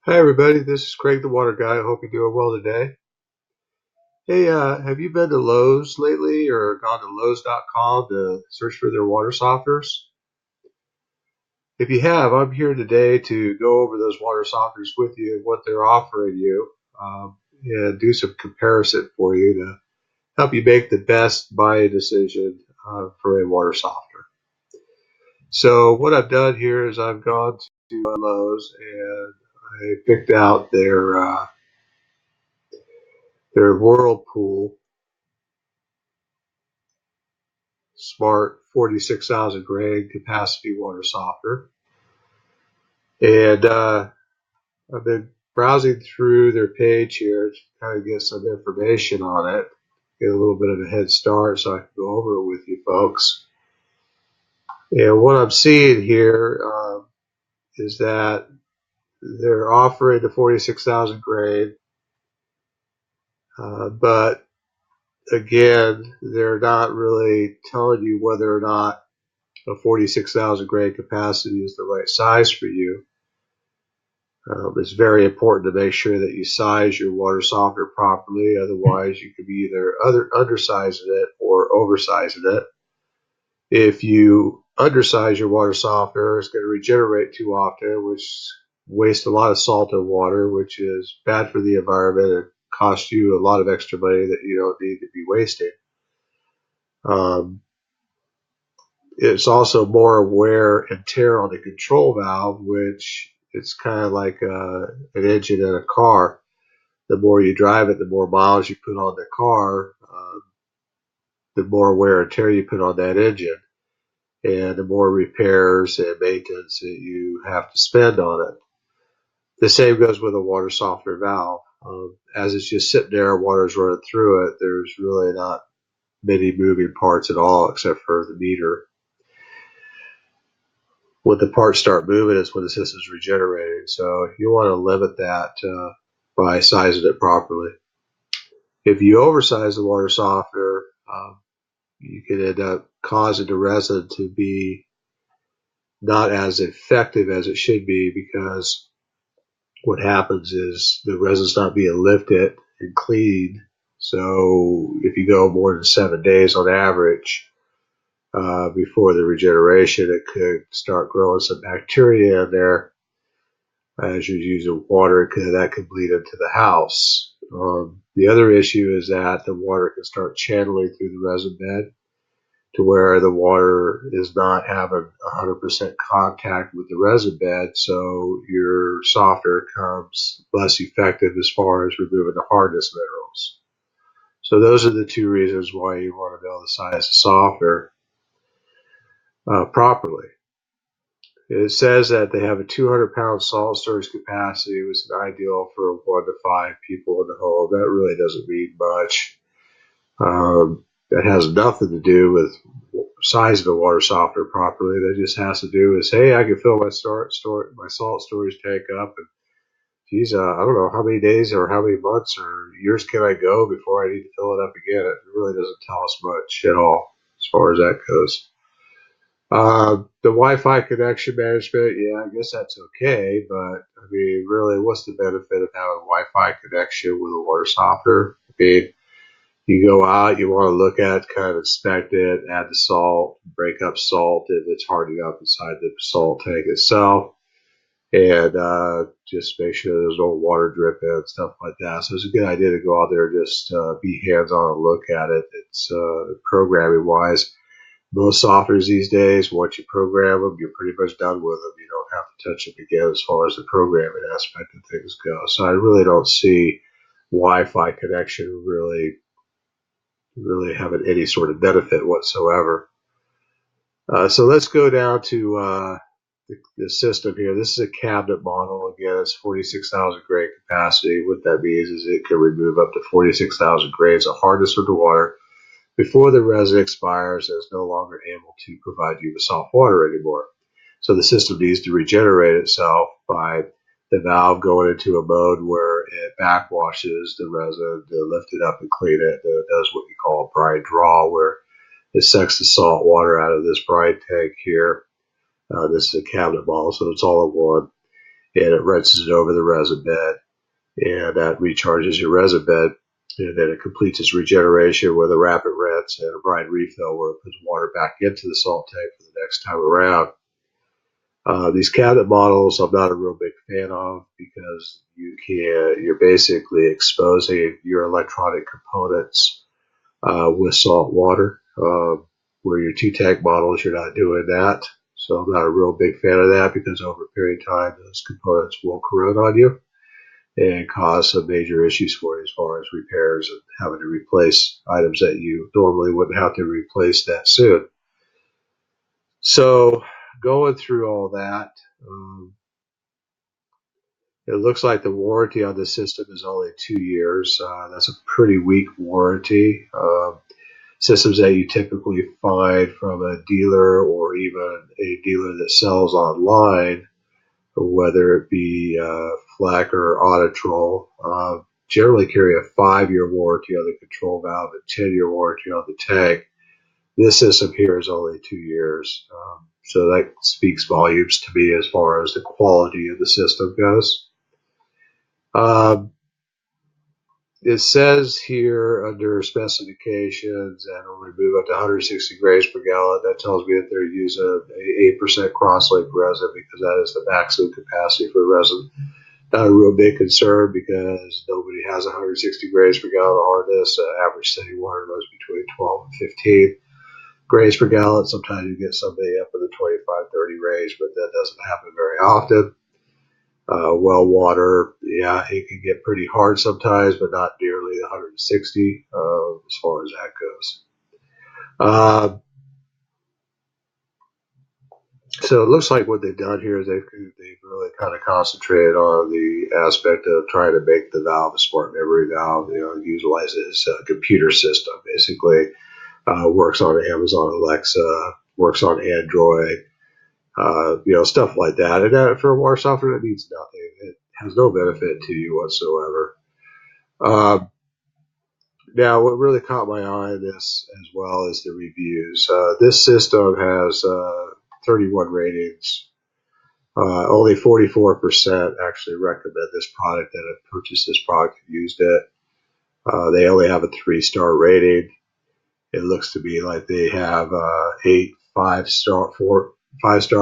Hi everybody, this is Craig the Water Guy. I hope you're doing well today. Hey, have you been to Lowe's lately or gone to Lowe's.com to search for their water softeners? If you have, I'm here today to go over those water softeners with you and what they're offering you, and do some comparison for you to help you make the best buying decision for a water softener. So what I've done here is I've gone to Lowe's and I picked out their Whirlpool Smart 46,000 grain capacity water softener. And I've been browsing through their page here to kind of get some information on it, get a little bit of a head start so I can go over it with you folks. And what I'm seeing here is that they're offering the 46,000 grain, but again, they're not really telling you whether or not a 46,000 grain capacity is the right size for you. It's very important to make sure that you size your water softener properly. Otherwise, you could be either undersizing it or oversizing it. If you undersize your water softener, it's going to regenerate too often, which wastes a lot of salt and water, which is bad for the environment and costs you a lot of extra money that you don't need to be wasting. Um, it's also more wear and tear on the control valve, which it's kind of like an engine in a car. The more you drive it, the more miles you put on the car, the more wear and tear you put on that engine, and the more repairs and maintenance that you have to spend on it. The same goes with a water softener valve. As it's just sitting there, water's running through it, there's really not many moving parts at all except for the meter. When the parts start moving is when the system's regenerating. So you want to limit that by sizing it properly. If you oversize the water softener, you can end up causing the resin to be not as effective as it should be, because what happens is the resin's not being lifted and cleaned. So if you go more than 7 days on average before the regeneration, it could start growing some bacteria in there as you're using water, that could bleed into the house. The other issue is that the water can start channeling through the resin bed to where the water is not having 100% contact with the resin bed, so your softener becomes less effective as far as removing the hardness minerals. So those are the two reasons why you want to be able to size the softener properly. It says that they have a 200-pound salt storage capacity, which is ideal for 1 to 5 people in the home. That really doesn't mean much. That has nothing to do with size of the water softener properly. That just has to do with, hey, I can fill my my salt storage tank up, and geez, I don't know how many days or how many months or years can I go before I need to fill it up again. It really doesn't tell us much at all as far as that goes. The Wi-Fi connection management, yeah, I guess that's okay, but I mean, really, what's the benefit of having a Wi-Fi connection with a water softener? I mean, you go out, you want to look at, kind of inspect it, add the salt, break up salt if it's hardening up inside the salt tank itself, and just make sure there's no water dripping and stuff like that. So it's a good idea to go out there and just be hands-on and look at it. It's programming-wise. Most softeners these days, once you program them, you're pretty much done with them. You don't have to touch them again as far as the programming aspect of things go. So I really don't see Wi-Fi connection really having any sort of benefit whatsoever. So let's go down to the system here. This is a cabinet model. Again, it's 46,000 grain capacity. What that means is it can remove up to 46,000 grains of hardness from the water before the resin expires and is no longer able to provide you with soft water anymore. So the system needs to regenerate itself by the valve going into a mode where it backwashes the resin to lift it up and clean it. And it does what you call a brine draw, where it sucks the salt water out of this brine tank here. This is a cabinet model, so it's all in one. and it rinses it over the resin bed, and that recharges your resin bed, and then it completes its regeneration with a rapid rinse and a brine refill where it puts water back into the salt tank for the next time around. These cabinet models I'm not a real big fan of because you're basically exposing your electronic components with salt water. Where your two tank models, you're not doing that. So I'm not a real big fan of that because over a period of time, those components will corrode on you and cause some major issues for you as far as repairs and having to replace items that you normally wouldn't have to replace that soon. So going through all that, it looks like the warranty on the system is only 2 years. That's a pretty weak warranty. Systems that you typically find from a dealer or even a dealer that sells online, whether it be Fleck or Autotrol, generally carry a 5-year warranty on the control valve and 10-year warranty on the tank. This system here is only 2 years. So that speaks volumes to me as far as the quality of the system goes. It says here under specifications that it'll remove up to 160 grains per gallon. That tells me that they're using a 8% cross-link resin because that is the maximum capacity for resin. Not a real big concern because nobody has 160 grains per gallon of hardness. Average city water goes between 12 and 15 grains per gallon. Sometimes you get somebody up in the 25, 30 range, but that doesn't happen very often. Well water, yeah, it can get pretty hard sometimes, but not nearly 160 as far as that goes. So it looks like what they've done here is they've really kind of concentrated on the aspect of trying to make the valve a smart memory valve. Utilizes a computer system, basically. Works on Amazon Alexa, works on Android, stuff like that. And for a water softener, that means nothing. It has no benefit to you whatsoever. Now, what really caught my eye in this as well is the reviews. This system has 31 ratings. Only 44% actually recommend this product that have purchased this product and used it. They only have a 3-star rating. It looks to be like they have 8 5-star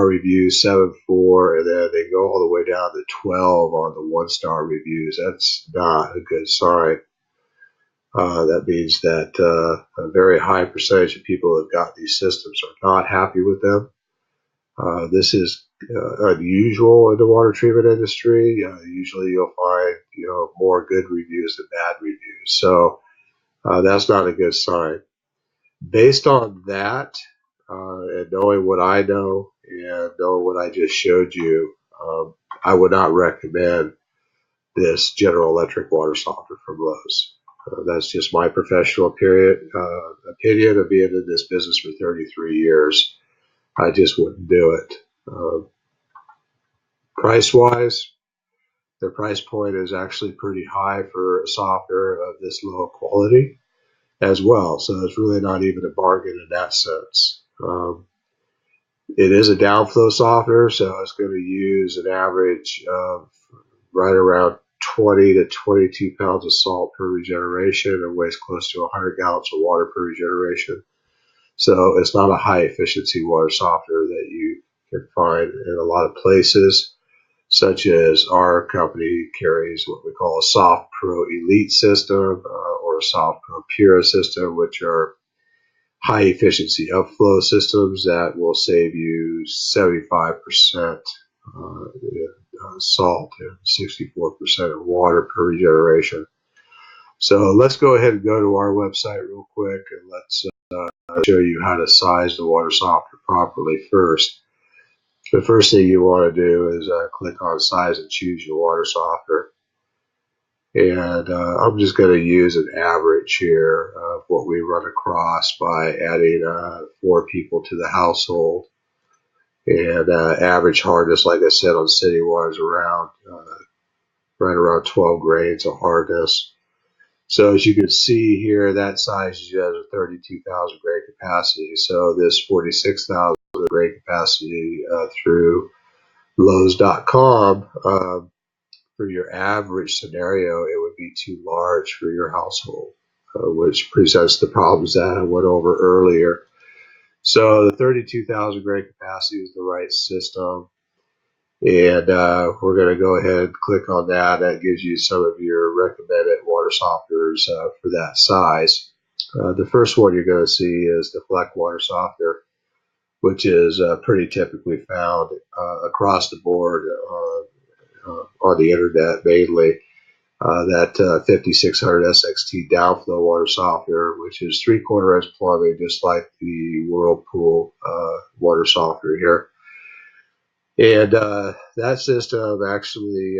reviews, 7 4, and then they go all the way down to 12 on the 1-star reviews. That's not a good sign. That means that a very high percentage of people who have got these systems are not happy with them. This is unusual in the water treatment industry. Usually you'll find more good reviews than bad reviews. So that's not a good sign. Based on that, and knowing what I know and knowing what I just showed you, I would not recommend this General Electric water softener from Lowe's. That's just my professional opinion of being in this business for 33 years. I just wouldn't do it. Price-wise, their price point is actually pretty high for a softener of this low quality as well. So it's really not even a bargain in that sense. It is a downflow softener, so it's going to use an average of right around 20 to 22 pounds of salt per regeneration and weighs close to 100 gallons of water per regeneration. So it's not a high efficiency water softener that you can find in a lot of places, such as our company carries what we call a Softpro Elite system or a Softpro Pure system, which are high efficiency upflow systems that will save you 75% salt and 64% of water per regeneration. So let's go ahead and go to our website real quick and let's show you how to size the water softener properly first. The first thing you want to do is click on size and choose your water softener. And I'm just going to use an average here of what we run across by adding 4 people to the household. And average hardness, like I said, on city water is around right around 12 grains of hardness. So as you can see here, that size has a 32,000 grain capacity. So this 46,000 grain capacity through Lowe's.com, for your average scenario, it would be too large for your household, which presents the problems that I went over earlier. So the 32,000 gray capacity is the right system. And we're going to go ahead and click on that. That gives you some of your recommended water softeners for that size. The first one you're going to see is the Fleck water softener, which is pretty typically found across the board on the internet mainly. That 5600 SXT downflow water softener, which is 3/4 inch plumbing, just like the Whirlpool water softener here. And that system actually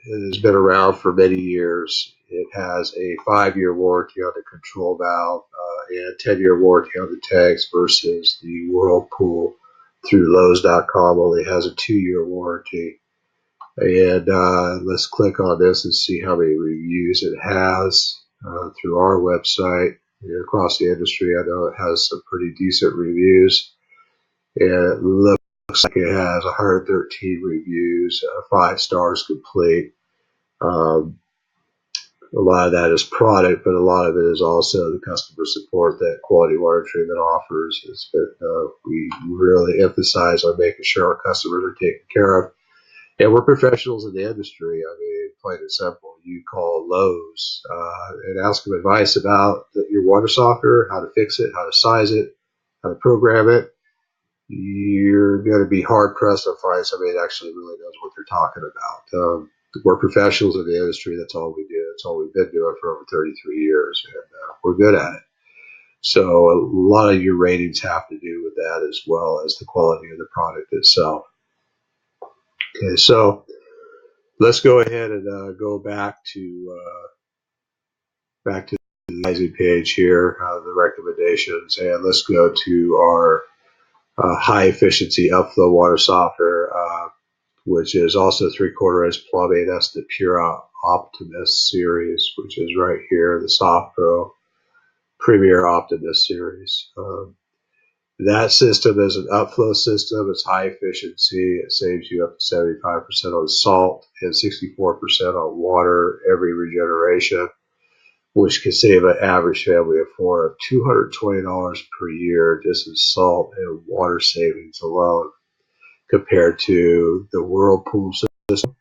has been around for many years. It has a 5-year warranty on the control valve and 10-year warranty on the tanks versus the Whirlpool through Lowe's.com only has a 2-year warranty. And let's click on this and see how many reviews it has through our website. Across the industry, I know it has some pretty decent reviews. And it looks like it has 113 reviews, 5 stars complete. A lot of that is product, but a lot of it is also the customer support that Quality Water Treatment offers. We really emphasize on making sure our customers are taken care of. And we're professionals in the industry. I mean, plain and simple. You call Lowe's and ask them advice about your water softener, how to fix it, how to size it, how to program it. You're going to be hard pressed to find somebody that actually really knows what they're talking about. We're professionals in the industry. That's all we do. That's all we've been doing for over 33 years, and we're good at it. So a lot of your ratings have to do with that, as well as the quality of the product itself. Okay, so let's go ahead and go back to the advising page here, the recommendations, and let's go to our high efficiency upflow water softener, which is also 3/4 inch plumbing. That's the Pure Optimus series, which is right here, the Softpro Pure Optimus series. That system is an upflow system. It's high efficiency. It saves you up to 75% on salt and 64% on water every regeneration, which can save an average family of 4 of $220 per year just in salt and water savings alone, compared to the Whirlpool system,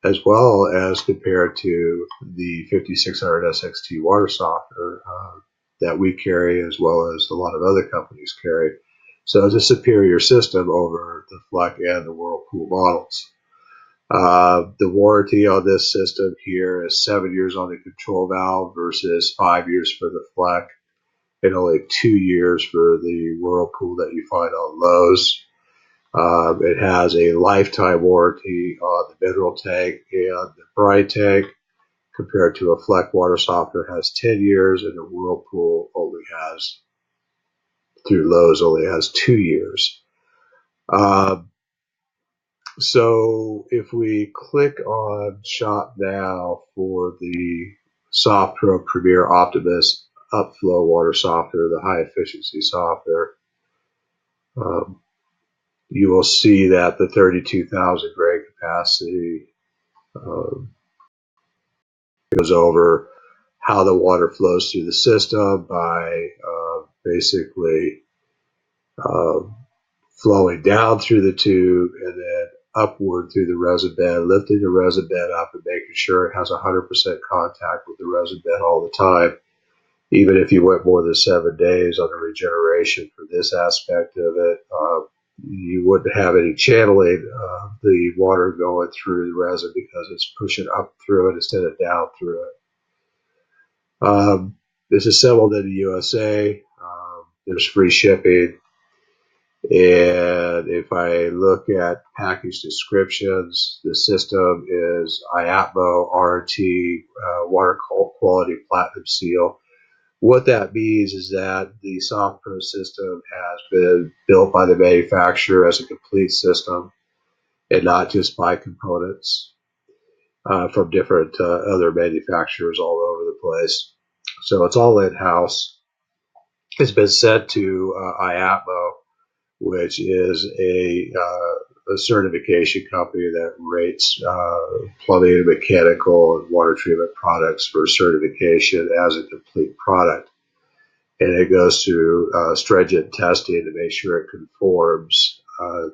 as well as compared to the 5600 SXT water softener that we carry, as well as a lot of other companies carry. So it's a superior system over the Fleck and the Whirlpool models. The warranty on this system here is 7 years on the control valve versus 5 years for the Fleck, and only 2 years for the Whirlpool that you find on Lowe's. It has a lifetime warranty on the mineral tank and the brine tank, compared to a Fleck water softener has 10 years, and a Whirlpool only has, through Lowe's, only has 2 years. So if we click on Shop Now for the Softpro Pure Optimus Upflow Water Softener, the high efficiency softener, you will see that the 32,000 gray capacity goes over how the water flows through the system by basically flowing down through the tube and then upward through the resin bed, lifting the resin bed up and making sure it has 100% contact with the resin bed all the time. Even if you went more than 7 days on the regeneration for this aspect of it, you wouldn't have any channeling the water going through the resin because it's pushing up through it instead of down through it. It's assembled in the USA. There's free shipping. And if I look at package descriptions, the system is IAPMO RT Water Quality Platinum Seal. What that means is that the Softpro system has been built by the manufacturer as a complete system and not just by components from different other manufacturers all over the place. So it's all in-house. It's been sent to IAPMO, which is a a certification company that rates plumbing and mechanical and water treatment products for certification as a complete product. And it goes through stringent testing to make sure it conforms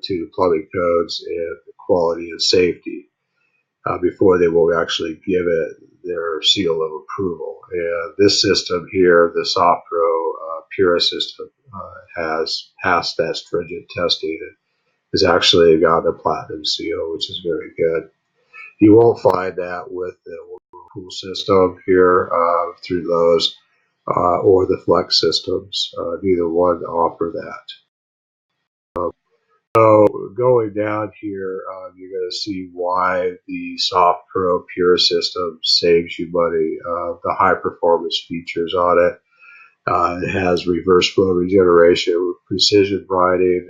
to plumbing codes and quality and safety before they will actually give it their seal of approval. And this system here, the Softpro Pure system, has passed that stringent testing and has actually gotten a platinum seal, which is very good. You won't find that with the Whirlpool system here through Lowe's or the Flex systems. Neither one offer that. So going down here, you're going to see why the Softpro Pure system saves you money. The high performance features on it. It has reverse flow regeneration with precision brining.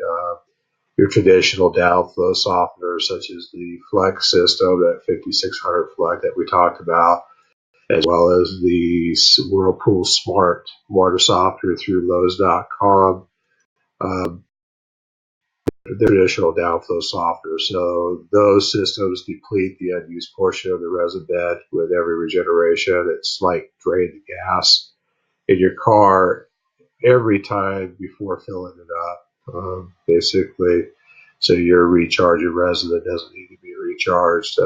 Your traditional downflow softener, such as the Flex system, that 5600 Flex that we talked about, as well as the Whirlpool Smart water softener through Lowe's.com. The traditional downflow softener. So those systems deplete the unused portion of the resin bed with every regeneration. It's like drain the gas in your car every time before filling it up, basically. So you're recharging resin that doesn't need to be recharged,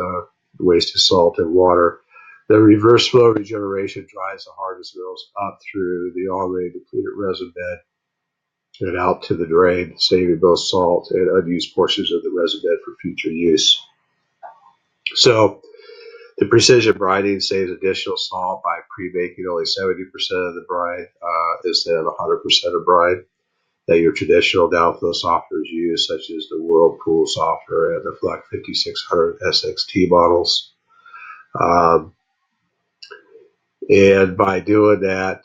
wasted salt and water. The reverse flow regeneration drives the hardest mills up through the already depleted resin bed and out to the drain, saving both salt and unused portions of the resin bed for future use. So the precision brining saves additional salt by pre-baking only 70% of the brine instead of 100% of brine that your traditional downflow softeners use, such as the Whirlpool softener and the Flex 5600 SXT models. And by doing that,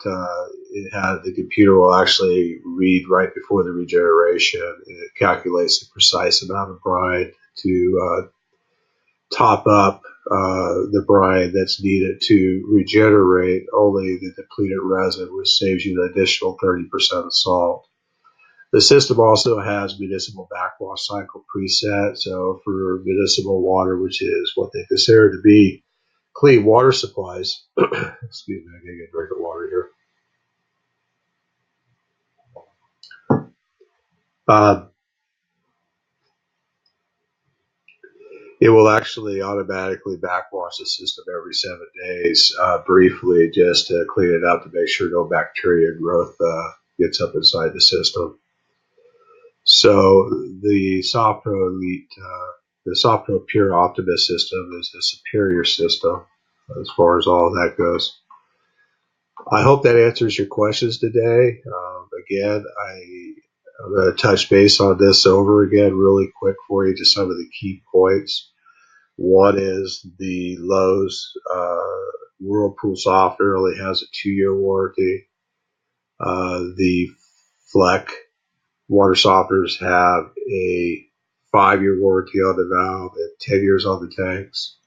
the computer will actually read right before the regeneration. It calculates the precise amount of brine to top up the brine that's needed to regenerate only the depleted resin, which saves you an additional 30% of salt. The system also has municipal backwash cycle preset. So for municipal water, which is what they consider to be clean water supplies, excuse me, I gotta get a drink of water here. It will actually automatically backwash the system every 7 days, briefly, just to clean it up to make sure no bacteria growth gets up inside the system. So the Softpro Elite, the Softpro Pure Optimus system is a superior system as far as all of that goes. I hope that answers your questions today. Again, I'm going to touch base on this over again really quick for you, just some of the key points. One is the Lowe's Whirlpool softener only has a 2-year warranty. The Flex water softeners have a 5-year warranty on the valve and 10 years on the tanks.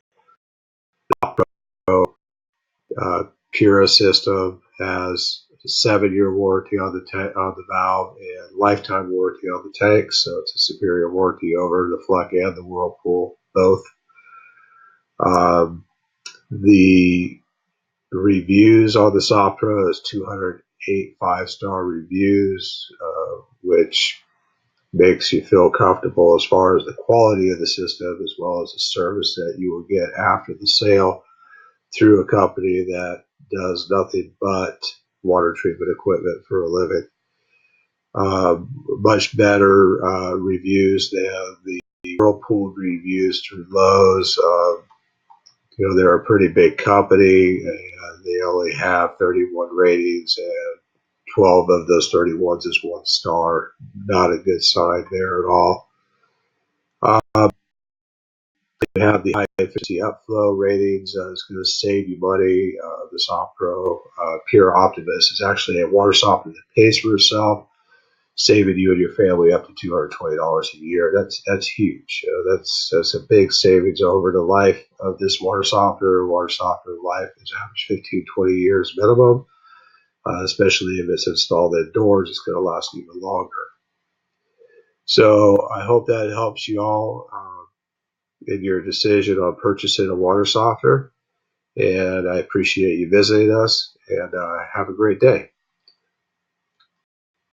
The Pura system has a 7-year warranty on the valve and lifetime warranty on the tanks, so it's a superior warranty over the Flex and the Whirlpool both. The reviews on the Softpro is 208 5-star reviews, which makes you feel comfortable as far as the quality of the system as well as the service that you will get after the sale through a company that does nothing but water treatment equipment for a living. Much better reviews than the Whirlpool reviews through Lowe's. They're a pretty big company. They only have 31 ratings, and 12 of those 31s is 1 star. Not a good sign there at all. They have the high efficiency upflow ratings. It's going to save you money. The Softpro Pure Optimus is actually a water softener that pays for itself, saving you and your family up to $220 a year. That's huge. That's a big savings over the life of this water softener. Water softener life is average 15, 20 years minimum, especially if it's installed indoors. It's going to last even longer. So I hope that helps you all in your decision on purchasing a water softener. And I appreciate you visiting us, and have a great day.